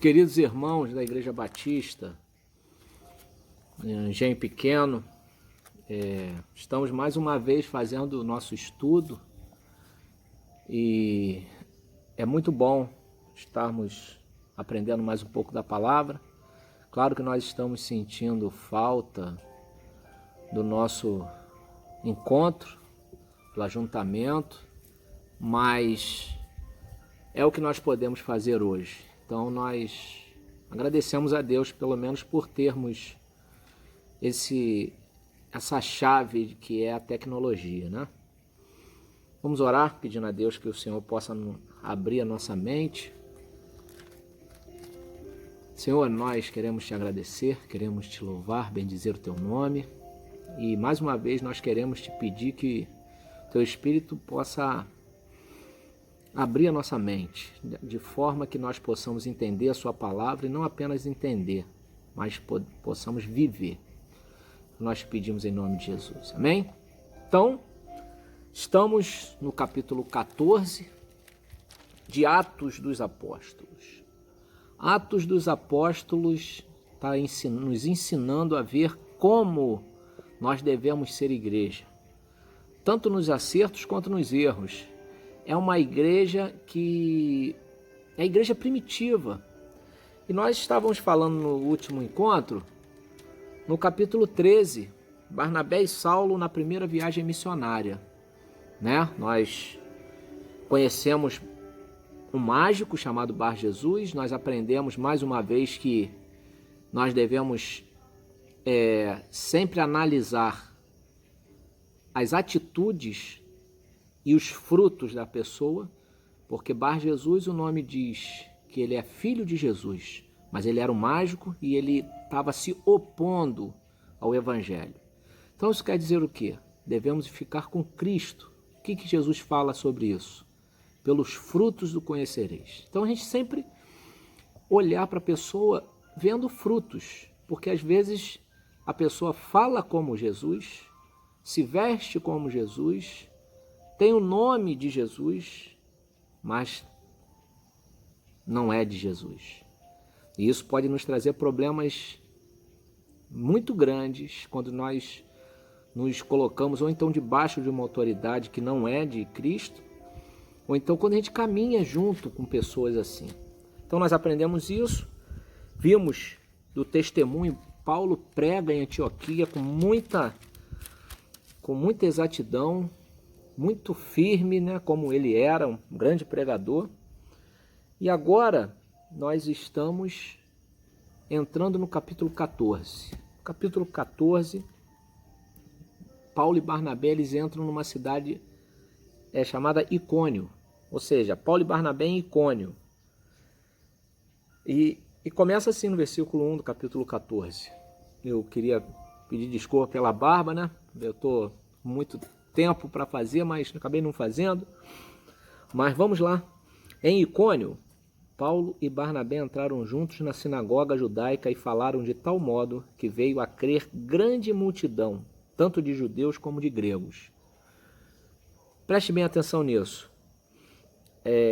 Queridos irmãos da Igreja Batista, Engenho Pequeno, estamos mais uma vez fazendo o nosso estudo e é muito bom estarmos aprendendo mais um pouco da palavra. Claro que nós estamos sentindo falta do nosso encontro, do ajuntamento, mas é o que nós podemos fazer hoje. Então nós agradecemos a Deus pelo menos por termos essa chave que é a tecnologia, né? Vamos orar pedindo a Deus que o Senhor possa abrir a nossa mente. Senhor, nós queremos te agradecer, queremos te louvar, bendizer o teu nome e mais uma vez nós queremos te pedir que o teu Espírito possa abrir a nossa mente, de forma que nós possamos entender a sua palavra e não apenas entender, mas possamos viver. Nós te pedimos em nome de Jesus, amém? Então, estamos no capítulo 14 de Atos dos Apóstolos. Atos dos Apóstolos está nos ensinando a ver como nós devemos ser igreja, tanto nos acertos quanto nos erros. É uma igreja que é a igreja primitiva. E nós estávamos falando no último encontro, no capítulo 13, Barnabé e Saulo na primeira viagem missionária, né? Nós conhecemos um mágico chamado Bar Jesus, nós aprendemos mais uma vez que nós devemos sempre analisar as atitudes e os frutos da pessoa, porque Bar Jesus, o nome diz que ele é filho de Jesus, mas ele era um mágico e ele estava se opondo ao Evangelho. Então isso quer dizer o quê? Devemos ficar com Cristo. O que Jesus fala sobre isso? Pelos frutos o conhecereis. Então a gente sempre olhar para a pessoa vendo frutos, porque às vezes a pessoa fala como Jesus, se veste como Jesus, tem o nome de Jesus, mas não é de Jesus. E isso pode nos trazer problemas muito grandes quando nós nos colocamos ou então debaixo de uma autoridade que não é de Cristo, ou então quando a gente caminha junto com pessoas assim. Então nós aprendemos isso, vimos do testemunho, Paulo prega em Antioquia com muita exatidão, muito firme, né, como ele era, um grande pregador. E agora nós estamos entrando no capítulo 14. No capítulo 14, Paulo e Barnabé eles entram numa cidade chamada Icônio, ou seja, Paulo e Barnabé em Icônio. E começa assim no versículo 1 do capítulo 14. Eu queria pedir desculpa pela barba, né? Eu estou muito tempo para fazer, mas acabei não fazendo. Mas vamos lá. Em Icônio, Paulo e Barnabé entraram juntos na sinagoga judaica e falaram de tal modo que veio a crer grande multidão, tanto de judeus como de gregos. Preste bem atenção nisso.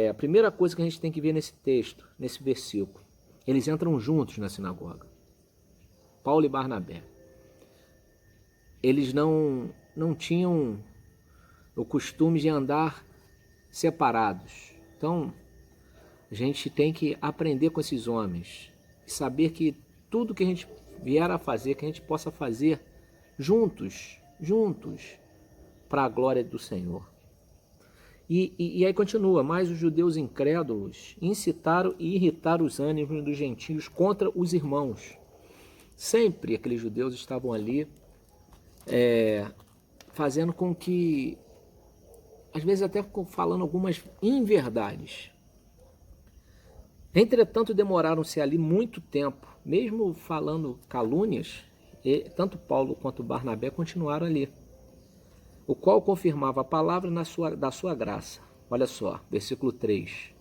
A primeira coisa que a gente tem que ver nesse texto, nesse versículo, eles entram juntos na sinagoga. Paulo e Barnabé. Eles não tinham o costume de andar separados. Então, a gente tem que aprender com esses homens e saber que tudo que a gente vier a fazer, que a gente possa fazer juntos, para a glória do Senhor. E aí continua, mas os judeus incrédulos incitaram e irritaram os ânimos dos gentios contra os irmãos. Sempre aqueles judeus estavam ali fazendo com que, às vezes até falando algumas inverdades. Entretanto, demoraram-se ali muito tempo, mesmo falando calúnias, tanto Paulo quanto Barnabé continuaram ali, o qual confirmava a palavra da sua graça. Olha só, versículo 3.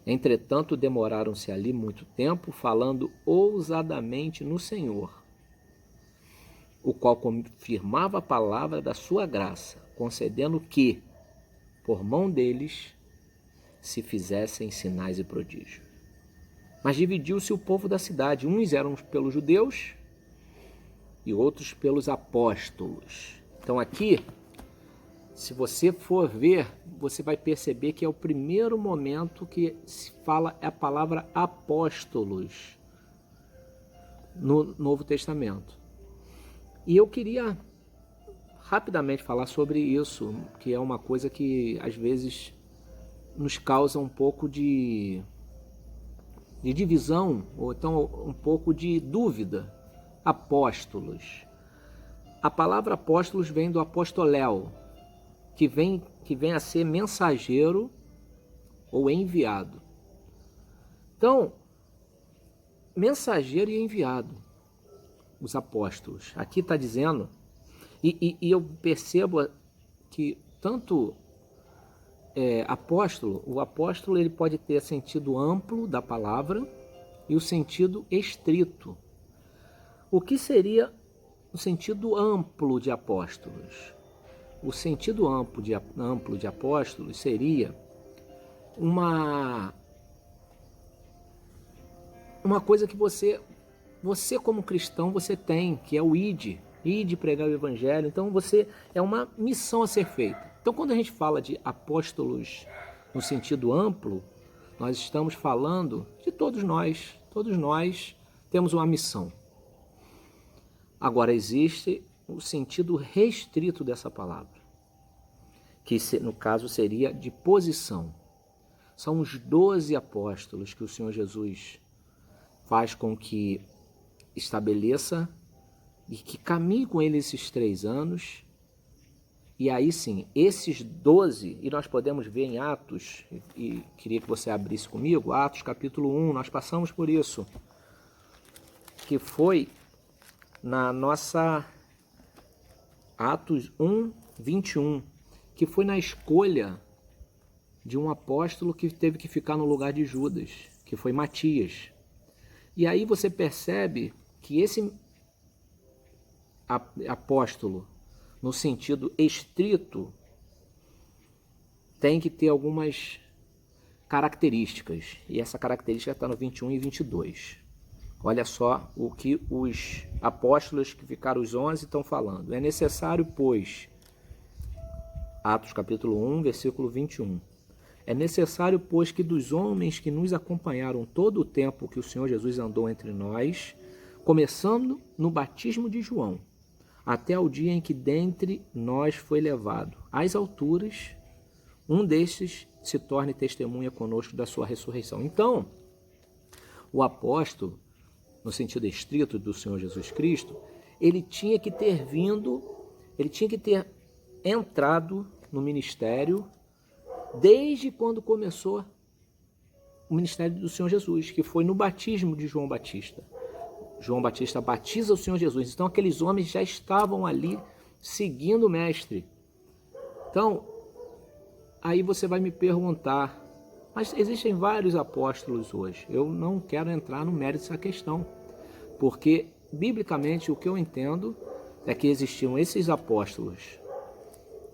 Entretanto, demoraram-se ali muito tempo, falando ousadamente no Senhor, o qual confirmava a palavra da sua graça, concedendo que, por mão deles, se fizessem sinais e prodígios. Mas dividiu-se o povo da cidade. Uns eram pelos judeus e outros pelos apóstolos. Então aqui, se você for ver, você vai perceber que é o primeiro momento que se fala a palavra apóstolos no Novo Testamento. E eu queria rapidamente falar sobre isso, que é uma coisa que às vezes nos causa um pouco de divisão, ou então um pouco de dúvida. Apóstolos. A palavra apóstolos vem do apostoléu, que vem a ser mensageiro ou enviado. Então, mensageiro e enviado, os apóstolos. Aqui está dizendo, e eu percebo que tanto o apóstolo ele pode ter sentido amplo da palavra e o sentido estrito. O que seria o sentido amplo de apóstolos? O sentido amplo de apóstolos seria uma coisa que você como cristão você tem, que é o ide pregar o evangelho. Então é uma missão a ser feita. Então quando a gente fala de apóstolos no sentido amplo, nós estamos falando de todos nós temos uma missão. Agora existe o sentido restrito dessa palavra, que no caso seria de posição. São os 12 apóstolos que o Senhor Jesus faz com que estabeleça e que caminhe com ele esses 3 anos. E aí sim, esses 12, e nós podemos ver em Atos, e queria que você abrisse comigo, Atos capítulo 1, nós passamos por isso, que foi na nossa Atos 1, 21, que foi na escolha de um apóstolo que teve que ficar no lugar de Judas, que foi Matias. E aí você percebe que esse apóstolo, no sentido estrito, tem que ter algumas características. E essa característica está no 21 e 22. Olha só o que os apóstolos que ficaram os 11 estão falando. É necessário, pois, Atos capítulo 1, versículo 21. É necessário, pois, que dos homens que nos acompanharam todo o tempo que o Senhor Jesus andou entre nós, começando no batismo de João, até o dia em que dentre nós foi levado às alturas, um destes se torne testemunha conosco da sua ressurreição. Então, o apóstolo, no sentido estrito do Senhor Jesus Cristo, ele tinha que ter entrado no ministério desde quando começou o ministério do Senhor Jesus, que foi no batismo de João Batista. João Batista batiza o Senhor Jesus. Então aqueles homens já estavam ali seguindo o mestre. Então, aí você vai me perguntar, mas existem vários apóstolos hoje. Eu não quero entrar no mérito dessa questão, porque, biblicamente, o que eu entendo é que existiam esses apóstolos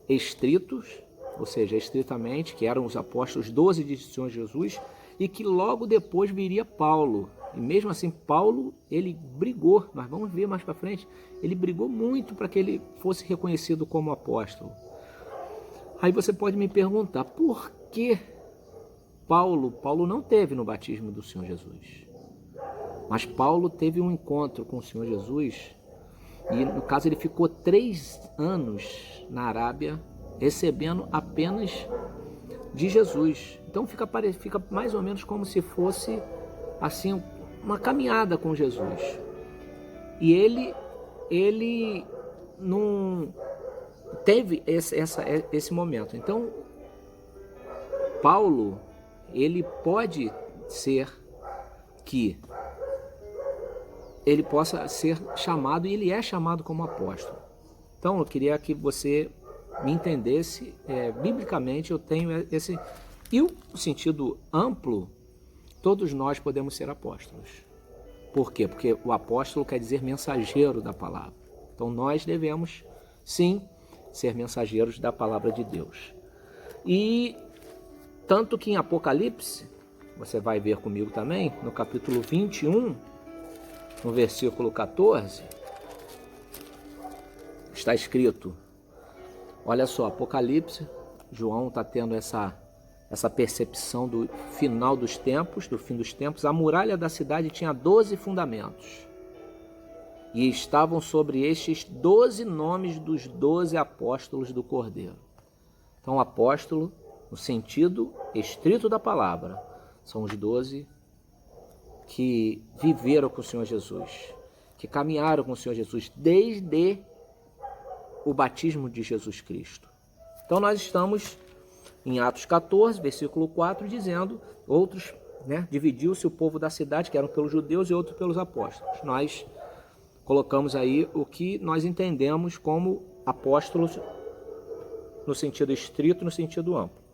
estritos, ou seja, estritamente, que eram os apóstolos 12 de Senhor Jesus, e que logo depois viria Paulo. E mesmo assim, Paulo, ele brigou, nós vamos ver mais para frente, ele brigou muito para que ele fosse reconhecido como apóstolo. Aí você pode me perguntar, por que Paulo não teve no batismo do Senhor Jesus? Mas Paulo teve um encontro com o Senhor Jesus, e no caso ele ficou 3 anos na Arábia, recebendo apenas de Jesus. Então fica mais ou menos como se fosse assim uma caminhada com Jesus. E ele não teve esse momento. Então Paulo, ele pode ser que ele possa ser chamado, e ele é chamado como apóstolo. Então eu queria que você me entendesse, biblicamente eu tenho esse... E o sentido amplo, todos nós podemos ser apóstolos. Por quê? Porque o apóstolo quer dizer mensageiro da palavra. Então nós devemos, sim, ser mensageiros da palavra de Deus. E tanto que em Apocalipse, você vai ver comigo também, no capítulo 21, no versículo 14, está escrito, olha só, Apocalipse, João está tendo essa percepção do final dos tempos, do fim dos tempos. A muralha da cidade tinha 12 fundamentos, e estavam sobre estes 12 nomes dos 12 apóstolos do Cordeiro. Então, apóstolo, no sentido estrito da palavra, são os 12 que viveram com o Senhor Jesus, que caminharam com o Senhor Jesus desde o batismo de Jesus Cristo. Então nós estamos em Atos 14, versículo 4, dizendo, outros, dividiu-se o povo da cidade, que eram pelos judeus e outros pelos apóstolos. Nós colocamos aí o que nós entendemos como apóstolos no sentido estrito, no sentido amplo.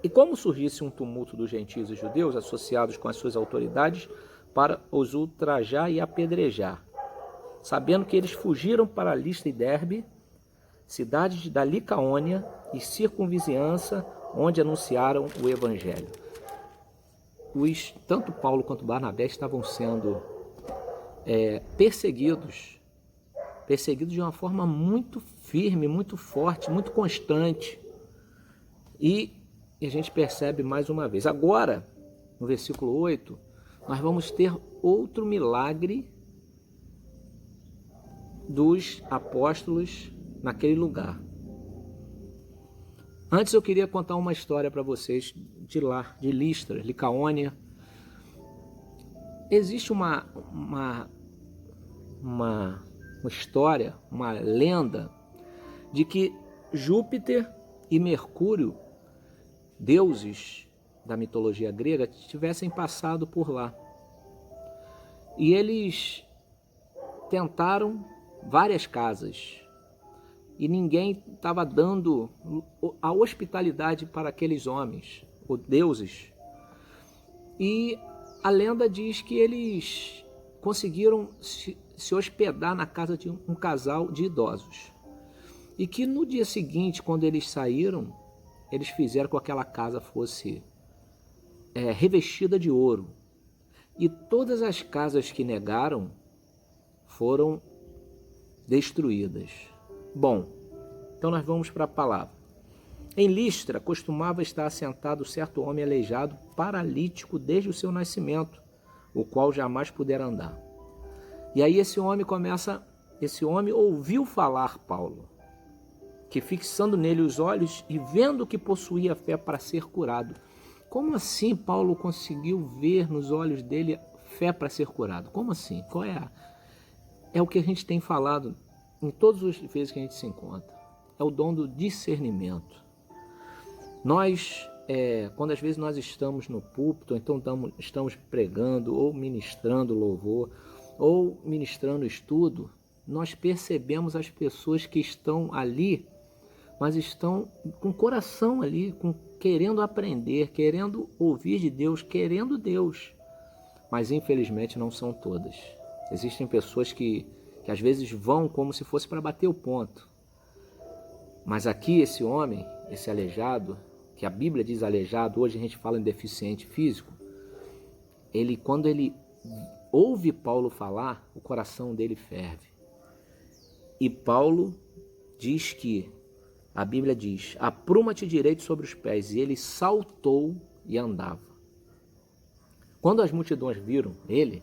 E como surgisse um tumulto dos gentios e judeus associados com as suas autoridades para os ultrajar e apedrejar, sabendo que eles fugiram para Listra e Derbe, cidades da Licaônia e circunvizinhança, onde anunciaram o Evangelho. Tanto Paulo quanto Barnabé estavam sendo perseguidos de uma forma muito firme, muito forte, muito constante. E a gente percebe mais uma vez. Agora, no versículo 8, nós vamos ter outro milagre dos apóstolos naquele lugar. Antes eu queria contar uma história para vocês de lá, de Listra, Licaônia. Existe uma história, uma lenda de que Júpiter e Mercúrio, deuses da mitologia grega, tivessem passado por lá. E eles tentaram várias casas e ninguém estava dando a hospitalidade para aqueles homens, ou deuses. E a lenda diz que eles conseguiram se hospedar na casa de um casal de idosos. E que no dia seguinte, quando eles saíram, eles fizeram com que aquela casa fosse revestida de ouro. E todas as casas que negaram foram destruídas. Bom, então nós vamos para a palavra. Em Listra costumava estar assentado certo homem aleijado, paralítico desde o seu nascimento, o qual jamais pudera andar. E aí esse homem ouviu falar Paulo, que fixando nele os olhos e vendo que possuía fé para ser curado. Como assim Paulo conseguiu ver nos olhos dele fé para ser curado? Como assim? Qual é o que a gente tem falado em todas as vezes que a gente se encontra. É o dom do discernimento. Nós, quando às vezes nós estamos no púlpito, ou então estamos pregando, ou ministrando louvor, ou ministrando estudo, nós percebemos as pessoas que estão ali, mas estão com o coração ali, querendo aprender, querendo ouvir de Deus, querendo Deus. Mas infelizmente não são todas. Existem pessoas que às vezes vão como se fosse para bater o ponto. Mas aqui esse homem, esse aleijado, que a Bíblia diz aleijado, hoje a gente fala em deficiente físico, quando ele ouve Paulo falar, o coração dele ferve. E Paulo diz que, a Bíblia diz, apruma-te direito sobre os pés, e ele saltou e andava. Quando as multidões viram ele,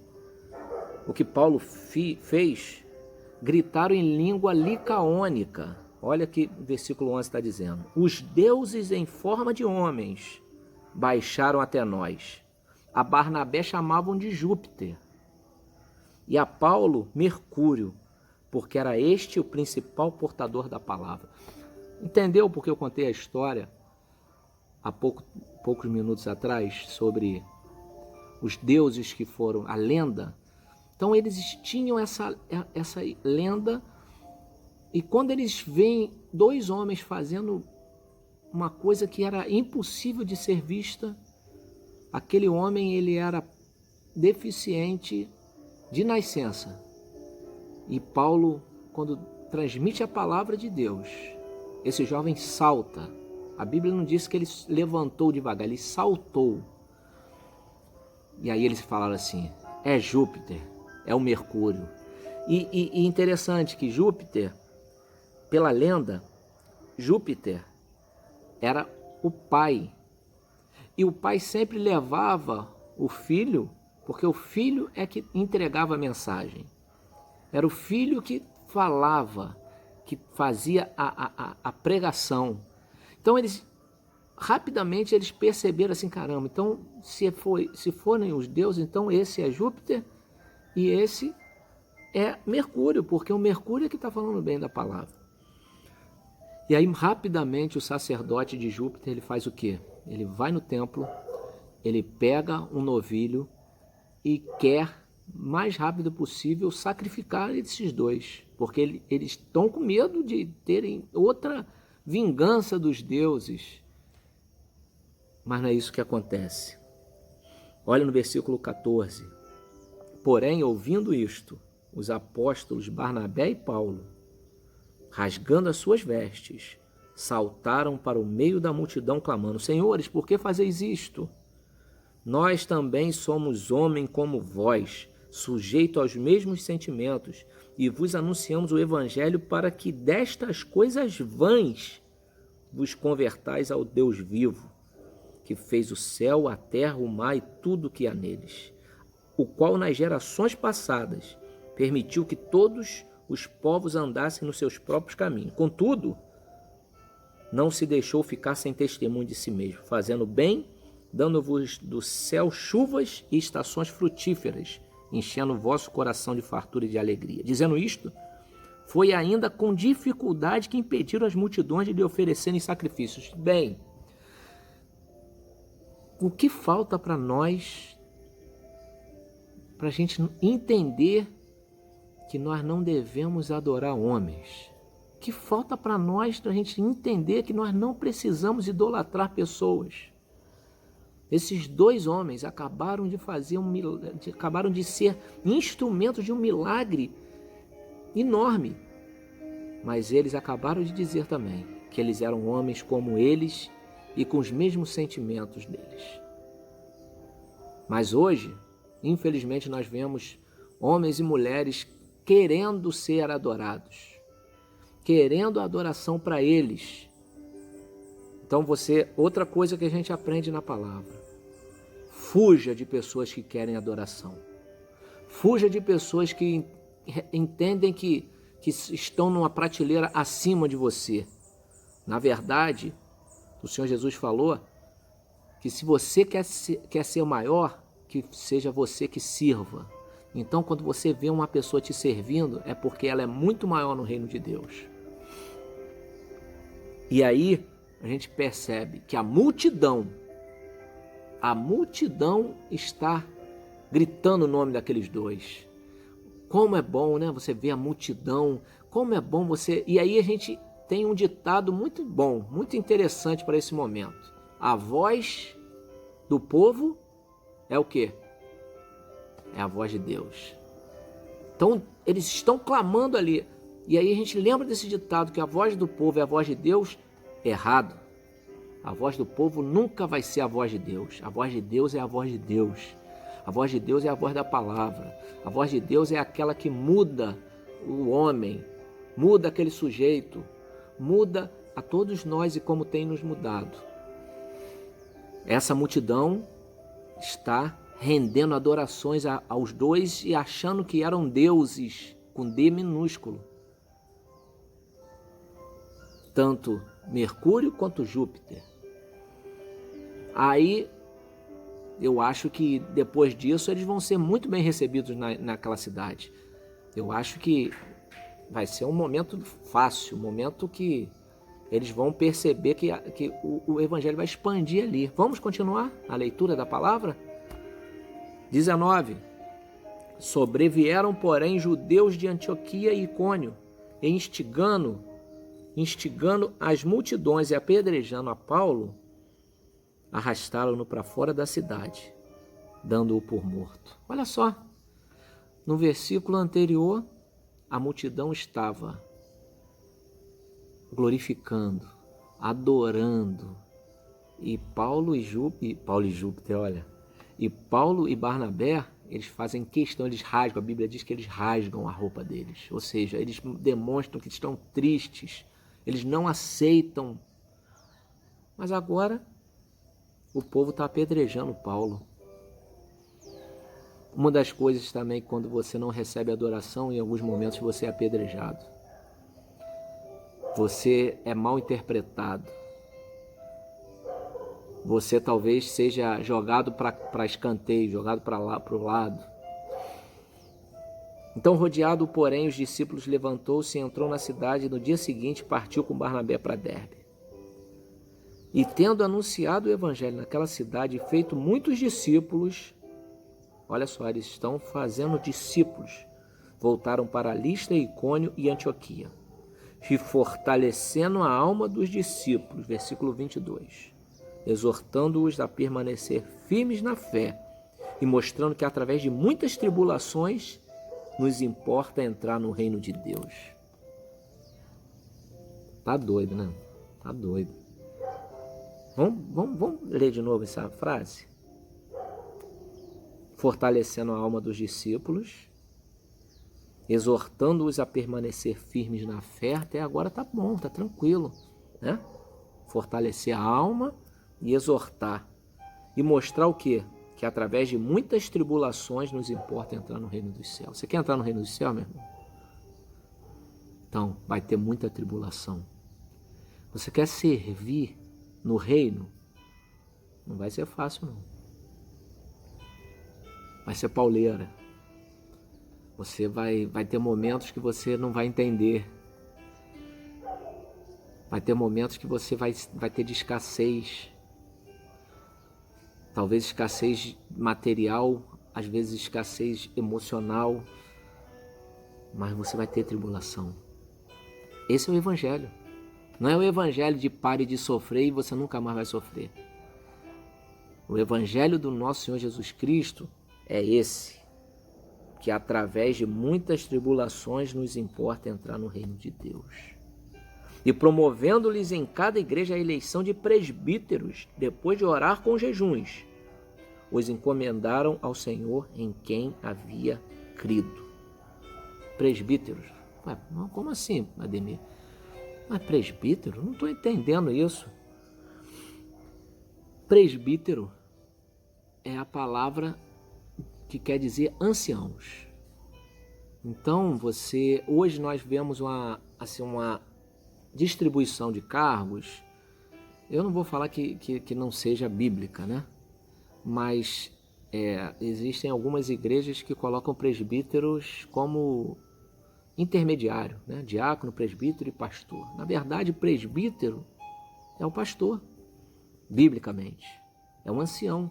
o que Paulo fez, gritaram em língua licaônica. Olha que o versículo 11 está dizendo. Os deuses em forma de homens baixaram até nós. A Barnabé chamavam de Júpiter e a Paulo Mercúrio, porque era este o principal portador da palavra. Entendeu porque eu contei a história há poucos minutos atrás sobre os deuses que foram, a lenda? Então eles tinham essa lenda, e quando eles veem dois homens fazendo uma coisa que era impossível de ser vista, aquele homem ele era deficiente de nascença. E Paulo, quando transmite a palavra de Deus, esse jovem salta. A Bíblia não diz que ele levantou devagar, ele saltou. E aí eles falaram assim, é Júpiter, é o Mercúrio. E interessante que Júpiter, pela lenda, Júpiter era o pai. E o pai sempre levava o filho, porque o filho é que entregava a mensagem. Era o filho que falava, que fazia a pregação. Então rapidamente eles perceberam assim, caramba, então se forem os deuses, então esse é Júpiter e esse é Mercúrio, porque o Mercúrio é que está falando bem da palavra. E aí rapidamente o sacerdote de Júpiter, ele faz o quê? Ele vai no templo, ele pega um novilho e quer, mais rápido possível, sacrificar esses dois, porque eles estão com medo de terem outra vingança dos deuses. Mas não é isso que acontece. Olha no versículo 14. Porém, ouvindo isto, os apóstolos Barnabé e Paulo, rasgando as suas vestes, saltaram para o meio da multidão, clamando, Senhores, por que fazeis isto? Nós também somos homens como vós, sujeitos aos mesmos sentimentos, e vos anunciamos o evangelho para que destas coisas vãs vos convertais ao Deus vivo, que fez o céu, a terra, o mar e tudo que há neles, o qual nas gerações passadas permitiu que todos os povos andassem nos seus próprios caminhos. Contudo, não se deixou ficar sem testemunho de si mesmo, fazendo bem, dando-vos do céu chuvas e estações frutíferas, enchendo o vosso coração de fartura e de alegria. Dizendo isto, foi ainda com dificuldade que impediram as multidões de lhe oferecerem sacrifícios. Bem, o que falta para nós, para a gente entender que nós não devemos adorar homens? O que falta para nós, para a gente entender que nós não precisamos idolatrar pessoas? Esses dois homens acabaram de fazer acabaram de ser instrumentos de um milagre enorme. Mas eles acabaram de dizer também que eles eram homens como eles e com os mesmos sentimentos deles. Mas hoje, infelizmente, nós vemos homens e mulheres querendo ser adorados, querendo adoração para eles. Então outra coisa que a gente aprende na palavra, fuja de pessoas que querem adoração. Fuja de pessoas que entendem que estão numa prateleira acima de você. Na verdade, o Senhor Jesus falou que se você quer ser o maior, que seja você que sirva. Então, quando você vê uma pessoa te servindo, é porque ela é muito maior no reino de Deus. E aí, a gente percebe que a multidão está gritando o nome daqueles dois. Como é bom, né? Você vê a multidão, como é bom você... E aí a gente tem um ditado muito bom, muito interessante para esse momento. A voz do povo é o quê? É a voz de Deus. Então, eles estão clamando ali. E aí a gente lembra desse ditado que a voz do povo é a voz de Deus. Errado. A voz do povo nunca vai ser a voz de Deus. A voz de Deus é a voz de Deus. A voz de Deus é a voz da palavra. A voz de Deus é aquela que muda o homem, muda aquele sujeito, muda a todos nós e como tem nos mudado. Essa multidão está rendendo adorações aos dois e achando que eram deuses, com D minúsculo. Tanto Mercúrio quanto Júpiter. Aí eu acho que depois disso eles vão ser muito bem recebidos naquela cidade. Eu acho que vai ser um momento fácil, um momento que eles vão perceber que o evangelho vai expandir ali. Vamos continuar a leitura da palavra? 19. Sobrevieram, porém, judeus de Antioquia e Icônio, e instigando as multidões e apedrejando a Paulo, arrastaram-no para fora da cidade, dando-o por morto. Olha só, no versículo anterior, a multidão estava glorificando, adorando, e Paulo e Júpiter, olha, E Paulo e Barnabé, eles fazem questão, eles rasgam, a Bíblia diz que eles rasgam a roupa deles. Ou seja, eles demonstram que estão tristes, eles não aceitam. Mas agora o povo está apedrejando Paulo. Uma das coisas também, quando você não recebe adoração, em alguns momentos você é apedrejado. Você é mal interpretado. Você talvez seja jogado para escanteio, jogado para o lado. Então, rodeado, porém, os discípulos levantou-se e entrou na cidade, e no dia seguinte partiu com Barnabé para Derbe. E tendo anunciado o evangelho naquela cidade e feito muitos discípulos, olha só, eles estão fazendo discípulos, voltaram para Listra, Icônio e Antioquia, e fortalecendo a alma dos discípulos, versículo 22, exortando-os a permanecer firmes na fé e mostrando que através de muitas tribulações nos importa entrar no reino de Deus. Tá doido, né? Tá doido. Vamos ler de novo essa frase? Fortalecendo a alma dos discípulos, exortando-os a permanecer firmes na fé. Até agora tá bom, tá tranquilo, né? Fortalecer a alma e exortar. E mostrar o quê? Que através de muitas tribulações nos importa entrar no reino dos céus. Você quer entrar no reino dos céus, meu irmão? Então, vai ter muita tribulação. Você quer servir no reino? Não vai ser fácil, não. Vai ser pauleira. Você vai ter momentos que você não vai entender. Vai ter momentos que você vai ter de escassez. Talvez escassez material, às vezes escassez emocional, mas você vai ter tribulação. Esse é o evangelho. Não é o evangelho de pare de sofrer e você nunca mais vai sofrer. O evangelho do nosso Senhor Jesus Cristo é esse, que através de muitas tribulações nos importa entrar no reino de Deus. E promovendo-lhes em cada igreja a eleição de presbíteros, depois de orar com jejuns, os encomendaram ao Senhor em quem havia crido. Presbíteros? Ué, como assim, Ademir? Mas presbítero? Não estou entendendo isso. Presbítero é a palavra que quer dizer anciãos. Então, hoje nós vemos uma distribuição de cargos. Eu não vou falar que não seja bíblica, né? Mas existem algumas igrejas que colocam presbíteros como intermediário, né? Diácono, presbítero e pastor. Na verdade, presbítero é o pastor, biblicamente. É um ancião.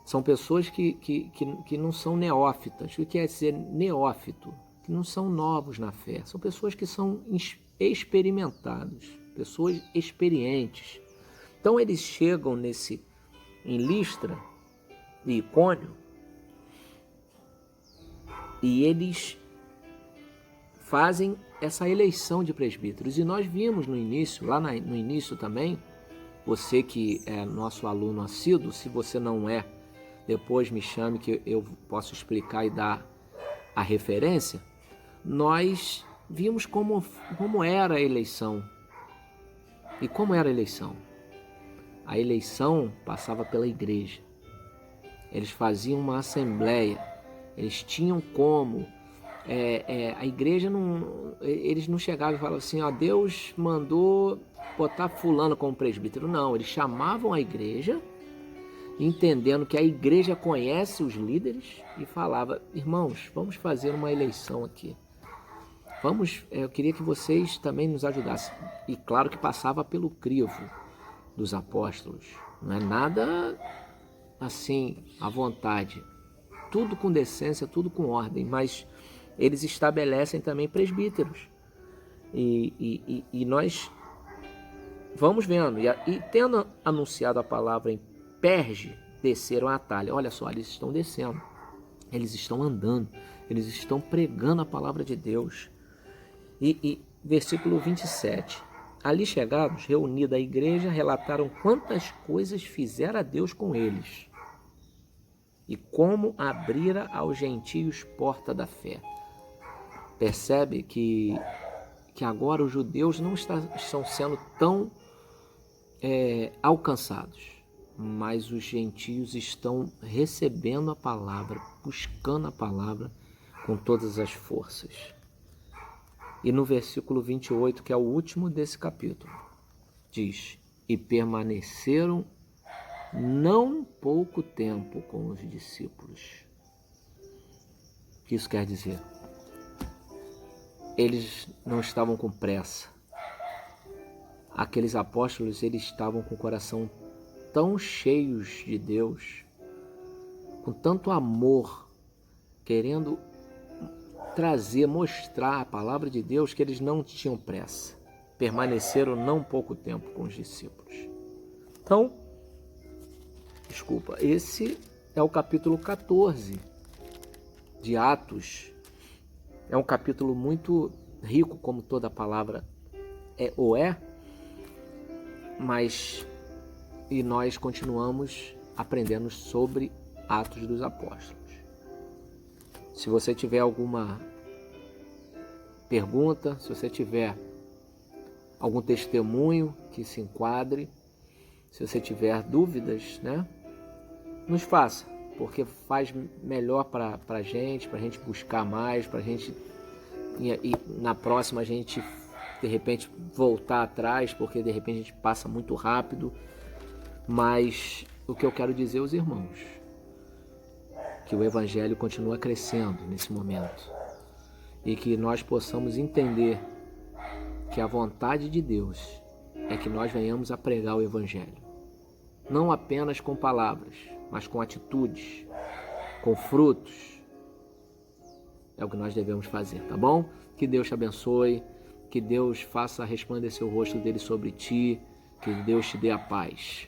São pessoas que não são neófitas. O que quer dizer neófito? Que não são novos na fé. São pessoas que são experimentados, pessoas experientes. Então eles chegam em Listra e Icônio e eles fazem essa eleição de presbíteros. E nós vimos no início, no início também, você que é nosso aluno assíduo, se você não é, depois me chame que eu posso explicar e dar a referência. Nós vimos como era a eleição. E como era a eleição? A eleição passava pela igreja. Eles faziam uma assembleia. Eles tinham como. A igreja eles não chegavam e falavam assim, ó, Deus mandou botar fulano como presbítero. Não, eles chamavam a igreja, entendendo que a igreja conhece os líderes e falava, irmãos, vamos fazer uma eleição aqui. Eu queria que vocês também nos ajudassem. E claro que passava pelo crivo dos apóstolos. Não é nada assim, à vontade. Tudo com decência, tudo com ordem. Mas eles estabelecem também presbíteros. E nós vamos vendo. E tendo anunciado a palavra em Perge, desceram a Atalha. Olha só, eles estão descendo. Eles estão andando. Eles estão pregando a palavra de Deus. E versículo 27. Ali chegados, reunida a igreja, relataram quantas coisas fizera Deus com eles. e como abrira aos gentios porta da fé. Percebe que agora os judeus não estão sendo tão alcançados, mas os gentios estão recebendo a palavra, buscando a palavra com todas as forças. E no versículo 28, que é o último desse capítulo, diz: e permaneceram não pouco tempo com os discípulos. O que isso quer dizer? Eles não estavam com pressa. Aqueles apóstolos, eles estavam com o coração tão cheios de Deus, com tanto amor, querendo mostrar a palavra de Deus, que eles não tinham pressa. Permaneceram não pouco tempo com os discípulos. Então, esse é o capítulo 14 de Atos. É um capítulo muito rico, como toda palavra é, mas e nós continuamos aprendendo sobre Atos dos Apóstolos. Se você tiver alguma pergunta, se você tiver algum testemunho que se enquadre, se você tiver dúvidas, nos faça, porque faz melhor para a gente buscar mais, para a gente e na próxima a gente de repente voltar atrás, porque de repente a gente passa muito rápido. Mas o que eu quero dizer aos irmãos, que o Evangelho continua crescendo nesse momento e que nós possamos entender que a vontade de Deus é que nós venhamos a pregar o Evangelho, não apenas com palavras, mas com atitudes, com frutos. É o que nós devemos fazer, tá bom? Que Deus te abençoe, que Deus faça resplandecer o rosto dele sobre ti, que Deus te dê a paz.